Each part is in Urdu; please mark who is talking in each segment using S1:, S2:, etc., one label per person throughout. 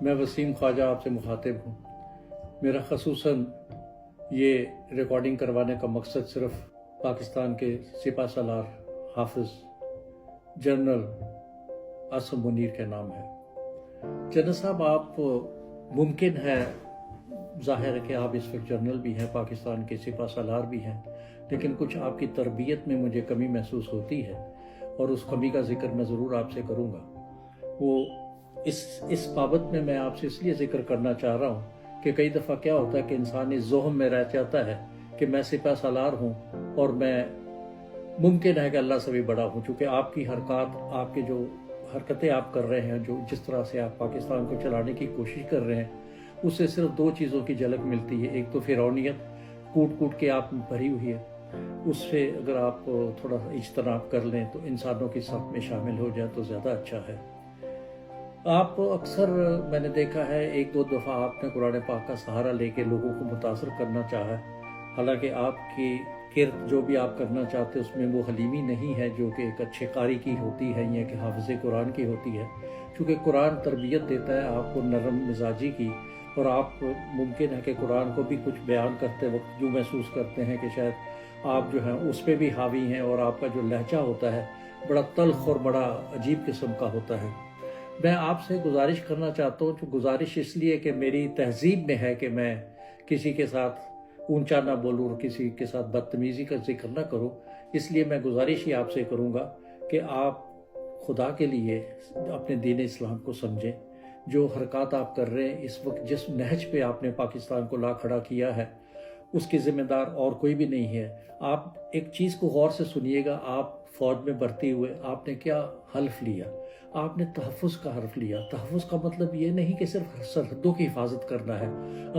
S1: میں وسیم خواجہ آپ سے مخاطب ہوں۔ میرا خصوصاً یہ ریکارڈنگ کروانے کا مقصد صرف پاکستان کے سپہ سالار حافظ جنرل عاصم منیر کے نام ہے۔ جنرل صاحب، آپ ممکن ہے، ظاہر ہے کہ آپ اس وقت جنرل بھی ہیں، پاکستان کے سپہ سالار بھی ہیں، لیکن کچھ آپ کی تربیت میں مجھے کمی محسوس ہوتی ہے، اور اس کمی کا ذکر میں ضرور آپ سے کروں گا۔ وہ اس بابت میں آپ سے اس لیے ذکر کرنا چاہ رہا ہوں کہ کئی دفعہ کیا ہوتا ہے کہ انسان اس ذہن میں رہ جاتا ہے کہ میں سپہ سالار ہوں اور میں ممکن ہے کہ اللہ سے بھی بڑا ہوں، چونکہ آپ کی حرکات، آپ کے جو حرکتیں آپ کر رہے ہیں، جو جس طرح سے آپ پاکستان کو چلانے کی کوشش کر رہے ہیں، اس سے صرف دو چیزوں کی جھلک ملتی ہے۔ ایک تو فرعونیت کوٹ کوٹ کے آپ بھری ہوئی ہے، اس سے اگر آپ تھوڑا اجتناب کر لیں تو انسانوں کی صف میں شامل ہو جائیں تو زیادہ اچھا ہے۔ آپ اکثر، میں نے دیکھا ہے، ایک دو دفعہ آپ نے قرآن پاک کا سہارا لے کے لوگوں کو متاثر کرنا چاہا ہے، حالانکہ آپ کی کرت جو بھی آپ کرنا چاہتے اس میں وہ حلیمی نہیں ہے جو کہ ایک اچھے قاری کی ہوتی ہے یا کہ حافظ قرآن کی ہوتی ہے، چونکہ قرآن تربیت دیتا ہے آپ کو نرم مزاجی کی، اور آپ ممکن ہے کہ قرآن کو بھی کچھ بیان کرتے وقت جو محسوس کرتے ہیں کہ شاید آپ جو ہیں اس پہ بھی حاوی ہیں، اور آپ کا جو لہجہ ہوتا ہے بڑا تلخ اور بڑا عجیب قسم کا ہوتا ہے۔ میں آپ سے گزارش کرنا چاہتا ہوں، جو گزارش اس لیے کہ میری تہذیب میں ہے کہ میں کسی کے ساتھ اونچا نہ بولوں اور کسی کے ساتھ بدتمیزی کا ذکر نہ کروں، اس لیے میں گزارش ہی آپ سے کروں گا کہ آپ خدا کے لیے اپنے دین اسلام کو سمجھیں۔ جو حرکات آپ کر رہے ہیں اس وقت، جس نہج پہ آپ نے پاکستان کو لا کھڑا کیا ہے، اس کی ذمہ دار اور کوئی بھی نہیں ہے۔ آپ ایک چیز کو غور سے سنیے گا، آپ فوج میں بھرتی ہوئے آپ نے کیا حلف لیا؟ آپ نے تحفظ کا حلف لیا۔ تحفظ کا مطلب یہ نہیں کہ صرف سرحدوں کی حفاظت کرنا ہے،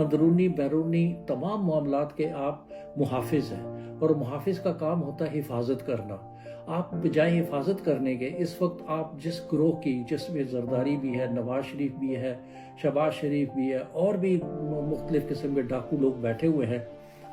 S1: اندرونی بیرونی تمام معاملات کے آپ محافظ ہیں، اور محافظ کا کام ہوتا ہے حفاظت کرنا۔ آپ بجائے حفاظت کرنے کے اس وقت آپ جس گروہ کی، جس میں زرداری بھی ہے، نواز شریف بھی ہے، شہباز شریف بھی ہے، اور بھی مختلف قسم کے ڈاکو لوگ بیٹھے ہوئے ہیں،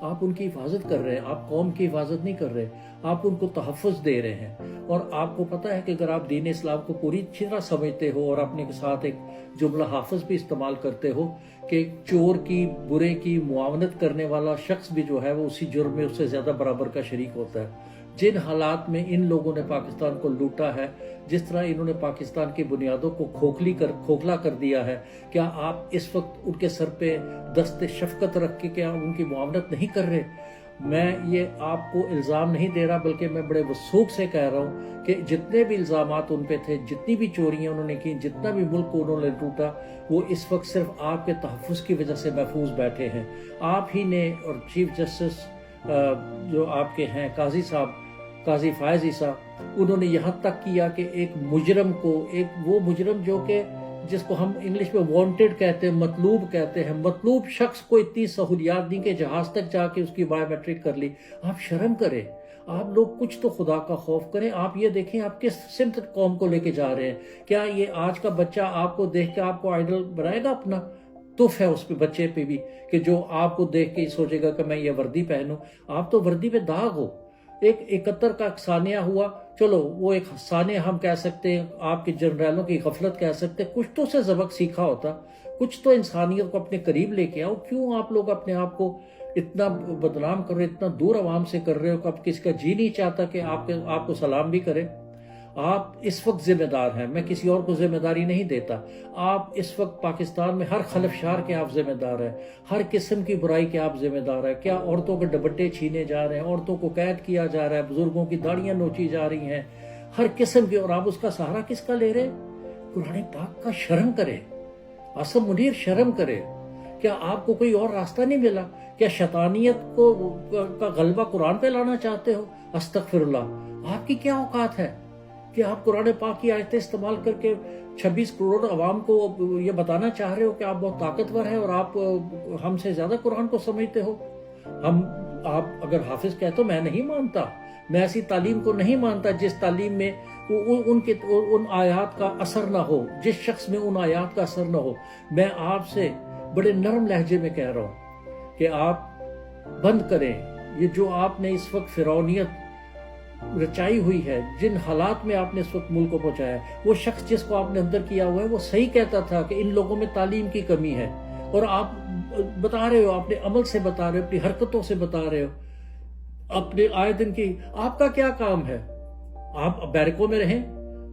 S1: آپ ان کی حفاظت کر رہے ہیں۔ آپ قوم کی حفاظت نہیں کر رہے، آپ ان کو تحفظ دے رہے ہیں۔ اور آپ کو پتہ ہے کہ اگر آپ دین اسلام کو پوری طرح سمجھتے ہو اور اپنے ساتھ ایک جملہ حافظ بھی استعمال کرتے ہو کہ چور کی، برے کی معاونت کرنے والا شخص بھی جو ہے وہ اسی جرم میں اس سے زیادہ برابر کا شریک ہوتا ہے۔ جن حالات میں ان لوگوں نے پاکستان کو لوٹا ہے، جس طرح انہوں نے پاکستان کی بنیادوں کو کھوکھلا کر دیا ہے، کیا آپ اس وقت ان کے سر پہ دست شفقت رکھ کے کیا ان کی معاونت نہیں کر رہے؟ میں یہ آپ کو الزام نہیں دے رہا، بلکہ میں بڑے وثوق سے کہہ رہا ہوں کہ جتنے بھی الزامات ان پہ تھے، جتنی بھی چوریاں انہوں نے کی، جتنا بھی ملک کو انہوں نے لوٹا، وہ اس وقت صرف آپ کے تحفظ کی وجہ سے محفوظ بیٹھے ہیں۔ آپ ہی نے، اور چیف جسٹس جو آپ کے ہیں قاضی صاحب، قاضی فائز عیسیٰ، انہوں نے یہاں تک کیا کہ ایک مجرم کو، وہ مجرم جو کہ جس کو ہم انگلش میں وانٹڈ کہتے ہیں، مطلوب کہتے ہیں، مطلوب شخص کو اتنی سہولیات دی کہ جہاز تک جا کے اس کی بایو میٹرک کر لی۔ آپ شرم کریں، آپ لوگ کچھ تو خدا کا خوف کریں۔ آپ یہ دیکھیں آپ کس سمت قوم کو لے کے جا رہے ہیں۔ کیا یہ آج کا بچہ آپ کو دیکھ کے آپ کو آئیڈل بنائے گا؟ اپنا تف ہے اس پہ، بچے پہ بھی، کہ جو آپ کو دیکھ کے سوچے گا کہ میں یہ وردی پہنوں۔ آپ تو وردی پہ داغ ہو۔ ایک 71 کا سانیہ ہوا، چلو وہ ایک سانیہ ہم کہہ سکتے ہیں، آپ کے جنرلوں کی غفلت کہہ سکتے ہیں، کچھ تو اسے سبق سیکھا ہوتا، کچھ تو انسانیت کو اپنے قریب لے کے آؤ۔ کیوں آپ لوگ اپنے آپ کو اتنا بدنام کر رہے، اتنا دور عوام سے کر رہے ہو کہ اب کسی کا جی نہیں چاہتا کہ آپ کو سلام بھی کرے؟ آپ اس وقت ذمہ دار ہیں، میں کسی اور کو ذمہ داری نہیں دیتا۔ آپ اس وقت پاکستان میں ہر خلفشار کے آپ ذمہ دار ہیں، ہر قسم کی برائی کے آپ ذمہ دار ہیں۔ کیا عورتوں کے دوپٹے چھینے جا رہے ہیں، عورتوں کو قید کیا جا رہا ہے، بزرگوں کی داڑیاں نوچی جا رہی ہیں، ہر قسم کی، اور آپ اس کا سہارا کس کا لے رہے؟ قرآن پاک کا شرم کرے، عاصم منیر شرم کرے۔ کیا آپ کو کوئی اور راستہ نہیں ملا؟ کیا شیطانیت کا غلبہ قرآن پہ لانا چاہتے ہو؟ استغفر اللہ۔ آپ کی کیا اوقات ہے کہ آپ قرآن پاک کی آیتیں استعمال کر کے 26 کروڑ عوام کو یہ بتانا چاہ رہے ہو کہ آپ بہت طاقتور ہیں اور آپ ہم سے زیادہ قرآن کو سمجھتے ہو؟ آپ اگر حافظ کہتے ہو، میں نہیں مانتا، میں ایسی تعلیم کو نہیں مانتا جس تعلیم میں ان آیات کا اثر نہ ہو، جس شخص میں ان آیات کا اثر نہ ہو۔ میں آپ سے بڑے نرم لہجے میں کہہ رہا ہوں کہ آپ بند کریں یہ جو آپ نے اس وقت فرعونیت رچائی ہوئی ہے، جن حالات میں آپ نے اس وقت ملک کو پہنچایا ہے، وہ شخص جس کو آپ نے اندر کیا ہوا ہے وہ صحیح کہتا تھا کہ ان لوگوں میں تعلیم کی کمی ہے، اور آپ بتا رہے ہو، اپنے عمل سے بتا رہے ہو، اپنی حرکتوں سے بتا رہے ہو، اپنے آئے دن کی آپ کا کیا کام ہے؟ آپ بیرکوں میں رہیں،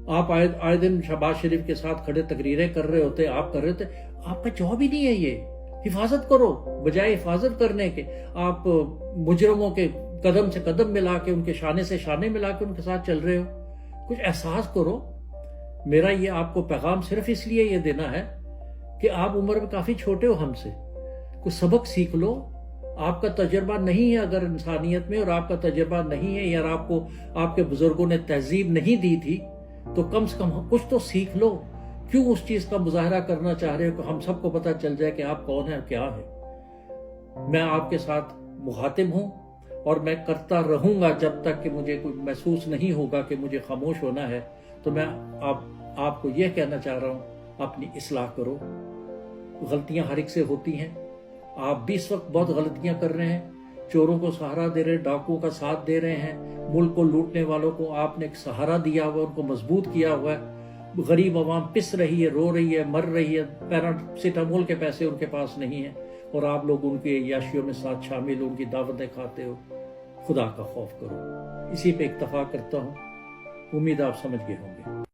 S1: آپ آئے دن شہباز شریف کے ساتھ کھڑے تقریریں کر رہے ہوتے، آپ کر رہے ہوتے، آپ کا جواب ہی نہیں ہے یہ۔ حفاظت کرو، بجائے حفاظت کرنے کے آپ مجرموں کے قدم سے قدم ملا کے، ان کے شانے سے شانے ملا کے ان کے ساتھ چل رہے ہو۔ کچھ احساس کرو۔ میرا یہ آپ کو پیغام صرف اس لیے یہ دینا ہے کہ آپ عمر میں کافی چھوٹے ہو ہم سے، کچھ سبق سیکھ لو۔ آپ کا تجربہ نہیں ہے اگر انسانیت میں، اور آپ کا تجربہ نہیں ہے، یا آپ کو آپ کے بزرگوں نے تہذیب نہیں دی تھی، تو کم سے کم کچھ تو سیکھ لو۔ کیوں اس چیز کا مظاہرہ کرنا چاہ رہے ہو کہ ہم سب کو پتہ چل جائے کہ آپ کون ہیں اور کیا ہے؟ میں آپ کے ساتھ مخاطب ہوں، اور میں کرتا رہوں گا جب تک کہ مجھے کوئی محسوس نہیں ہوگا کہ مجھے خاموش ہونا ہے۔ تو میں آپ کو یہ کہنا چاہ رہا ہوں، اپنی اصلاح کرو۔ غلطیاں ہر ایک سے ہوتی ہیں، آپ بھی اس وقت بہت غلطیاں کر رہے ہیں، چوروں کو سہارا دے رہے ہیں، ڈاکوؤں کا ساتھ دے رہے ہیں، ملک کو لوٹنے والوں کو آپ نے ایک سہارا دیا ہوا ہے، ان کو مضبوط کیا ہوا ہے۔ غریب عوام پس رہی ہے، رو رہی ہے، مر رہی ہے، پیراسیٹامول کے پیسے ان کے پاس نہیں ہیں، اور آپ لوگ ان کے عیاشیوں میں ساتھ شامل، ان کی دعوتیں کھاتے ہو۔ خدا کا خوف کرو۔ اسی پہ اکتفا کرتا ہوں، امید آپ سمجھ گئے ہوں گے۔